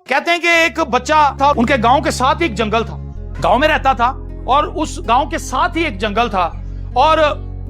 کہتے ہیں کہ ایک بچہ تھا، ان کے گاؤں کے ساتھ ہی ایک جنگل تھا، گاؤں میں رہتا تھا اور اس گاؤں کے ساتھ ہی ایک جنگل تھا، اور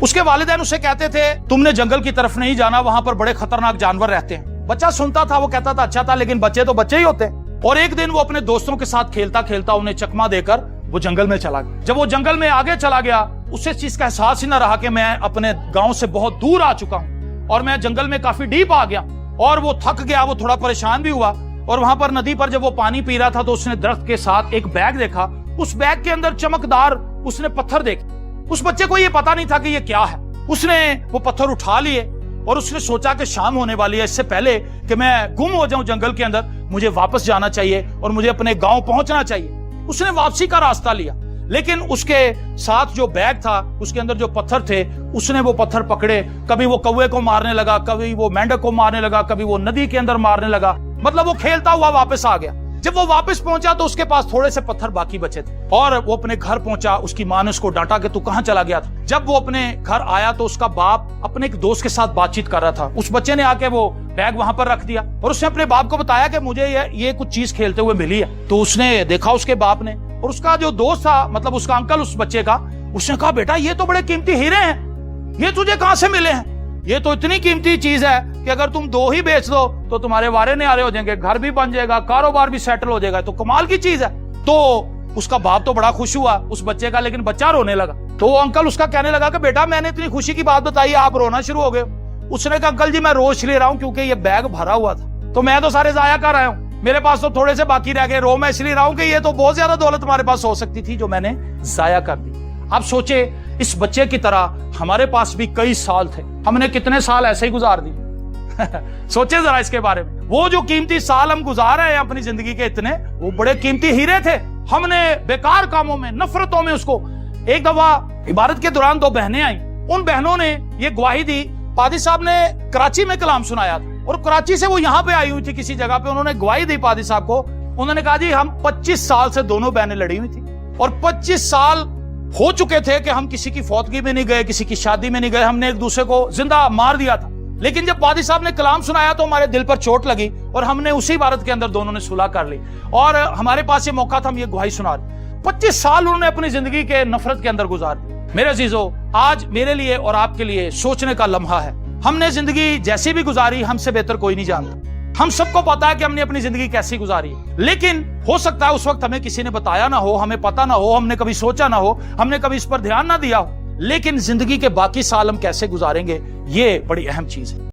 اس کے والدین اسے کہتے تھے تم نے جنگل کی طرف نہیں جانا، وہاں پر بڑے خطرناک جانور رہتے ہیں۔ بچہ سنتا تھا، وہ کہتا تھا اچھا تھا، لیکن بچے تو بچے ہی ہوتے ہیں۔ اور ایک دن وہ اپنے دوستوں کے ساتھ کھیلتا کھیلتا انہیں چکما دے کر وہ جنگل میں چلا گیا۔ جب وہ جنگل میں آگے چلا گیا، اسے اس چیز کا احساس ہی نہ رہا کہ میں اپنے گاؤں سے بہت دور آ چکا ہوں اور میں جنگل میں کافی ڈیپ آ گیا، اور وہ تھک گیا، وہ تھوڑا پریشان بھی ہوا۔ اور وہاں پر ندی پر جب وہ پانی پی رہا تھا تو اس نے درخت کے ساتھ ایک بیگ دیکھا، اس بیگ کے اندر چمکدار اس نے پتھر دیکھے۔ اس بچے کو یہ پتا نہیں تھا کہ یہ کیا ہے۔ اس نے وہ پتھر اٹھا لیے اور اس نے سوچا کہ شام ہونے والی ہے، اس سے پہلے کہ میں گم ہو جاؤں جنگل کے اندر، مجھے واپس جانا چاہیے اور مجھے اپنے گاؤں پہنچنا چاہیے۔ اس نے واپسی کا راستہ لیا، لیکن اس کے ساتھ جو بیگ تھا، اس کے اندر جو پتھر تھے، اس نے وہ پتھر پکڑے، کبھی وہ کوے کو مارنے لگا، کبھی وہ مینڈک کو مارنے لگا، کبھی وہ ندی کے اندر مارنے لگا، مطلب وہ کھیلتا ہوا واپس آ گیا۔ جب وہ واپس پہنچا تو اس کے پاس تھوڑے سے پتھر باقی بچے تھے، اور وہ اپنے گھر پہنچا۔ اس کی ماں نے اس کو ڈانٹا کہ تو کہاں چلا گیا تھا۔ جب وہ اپنے گھر آیا تو اس کا باپ اپنے ایک دوست کے ساتھ بات چیت کر رہا تھا۔ اس بچے نے آ کے وہ بیگ وہاں پر رکھ دیا اور اس نے اپنے باپ کو بتایا کہ مجھے یہ کچھ چیز کھیلتے ہوئے ملی ہے۔ تو اس نے دیکھا اس کے باپ نے، اور اس کا جو دوست تھا، مطلب اس کا انکل اس بچے کا، اس نے کہا بیٹا یہ تو بڑے قیمتی ہیرے ہیں، یہ تجھے کہاں سے ملے ہیں؟ یہ تو اتنی قیمتی چیز ہے کہ اگر تم دو ہی بیچ دو تو تمہارے وارے نعرے ہو جائیں گے، گھر بھی بن جائے گا، کاروبار بھی سیٹل ہو جائے گا، تو کمال کی چیز ہے۔ تو اس کا باپ تو بڑا خوش ہوا اس بچے کا، لیکن بچہ رونے لگا۔ تو وہ انکل اس کا کہنے لگا کہ بیٹا میں نے اتنی خوشی کی بات بتائی، آپ رونا شروع ہو گئے۔ اس نے کہا انکل جی میں روز اس لیے رہا ہوں کیونکہ یہ بیگ بھرا ہوا تھا، تو میں تو سارے ضائع کر رہا ہوں، میرے پاس تو تھوڑے سے باقی رہ گئے، رو میں اس لیے رہا ہوں کہ یہ تو بہت زیادہ دولت ہمارے پاس ہو سکتی تھی جو میں نے ضائع کر دی۔ اب سوچے اس بچے کی طرح ہمارے پاس بھی کئی سال تھے، ہم نے کتنے سال ایسے ہی گزار دی۔ سوچے ذرا اس کے بارے میں، وہ جو قیمتی سال ہم گزار رہے ہیں اپنی زندگی کے اتنے، وہ بڑے قیمتی ہیرے تھے۔ ہم نے بیکار کاموں میں، نفرتوں میں اس کو۔ ایک دفعہ عبادت کے دوران دو بہنیں آئیں، ان بہنوں نے یہ گواہی دی، پادری صاحب نے کراچی میں کلام سنایا تھا اور کراچی سے وہ یہاں پہ آئی ہوئی تھی کسی جگہ پہ، انہوں نے گواہی دی پادری صاحب کو۔ انہوں نے کہا جی ہم 25 سال سے دونوں بہنیں لڑی ہوئی تھی، اور 25 سال ہو چکے تھے کہ ہم کسی کی فوتگی میں نہیں گئے، کسی کی شادی میں نہیں گئے، ہم نے ایک دوسرے کو زندہ مار دیا تھا، لیکن جب پادری صاحب نے کلام سنایا تو ہمارے دل پر چوٹ لگی اور ہم نے اسی عبادت کے اندر دونوں نے صلح کر لی، اور ہمارے پاس یہ موقع تھا، ہم یہ گواہی سنا رہے۔ 25 سال انہوں نے اپنی زندگی کے نفرت کے اندر گزار دی۔ میرے عزیزو، آج میرے لیے اور آپ کے لیے سوچنے کا لمحہ ہے۔ ہم نے زندگی جیسی بھی گزاری، ہم سے بہتر کوئی نہیں جانتا۔ ہم سب کو پتا ہے کہ ہم نے اپنی زندگی کیسی گزاری ہے، لیکن ہو سکتا ہے اس وقت ہمیں کسی نے بتایا نہ ہو، ہمیں پتا نہ ہو، ہم نے کبھی سوچا نہ ہو، ہم نے کبھی اس پر دھیان نہ دیا ہو، لیکن زندگی کے باقی سال ہم کیسے گزاریں گے، یہ بڑی اہم چیز ہے۔